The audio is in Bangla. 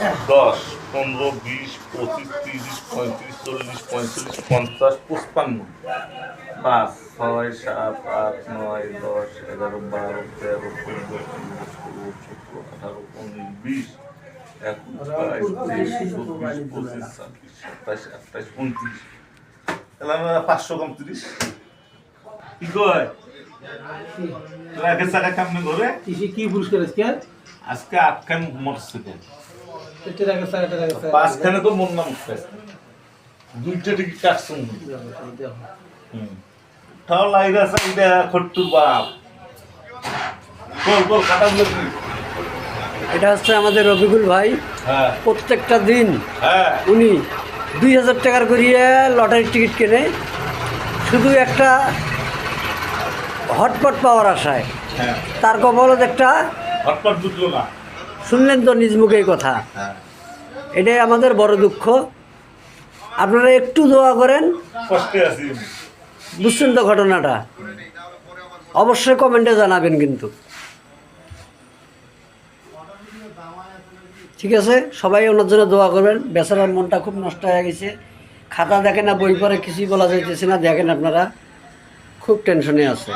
10, 15, 20, 25, 30, 35, 40, 45, 50, 55, 5, 6, 7, 8, 9, 10, 11, 12, 13, 14, 15, 16, 17, 18, 19, 20, 21, 22, 23, 24, 25, 26, 27, 28, 29, তাহলে আমরা 500 কম 30 কি কয় তোরা আগে টাকা কেমনে ধরে কি পুরস্কার আজকে 8 খান মরছে টাকা 5 খানে তো মন না মুখতে দুইটা টিকিট কাটছুন তাও লাইরা সাইডা খট্টুর বাপ বল কাটা বলে এটা হচ্ছে আমাদের রবিকুল ভাই। হ্যাঁ প্রত্যেকটা দিন হ্যাঁ উনি 2000 টাকার করিয়ে লটারির টিকিট কেনে, শুধু একটা হটপট পাওয়ার আশায়। হ্যাঁ তার কপালত একটা হটপট বুঝলো না শুনলেন তো নিজ মুখে এই কথা। হ্যাঁ এটাই আমাদের বড় দুঃখ। আপনারা একটু দোয়া করেন। কষ্টে আছি বুঝছেন তো ঘটনাটা? অবশ্যই কমেন্টে জানাবেন কিন্তু। ঠিক আছে, সবাই ওনার জন্য দোয়া করবেন। বেচারার মনটা খুব নষ্ট হয়ে গেছে। খাতা দেখেন না, বই পড়ে কিছুই বলা যাইতেছে না। দেখেন আপনারা খুব টেনশনে আছে।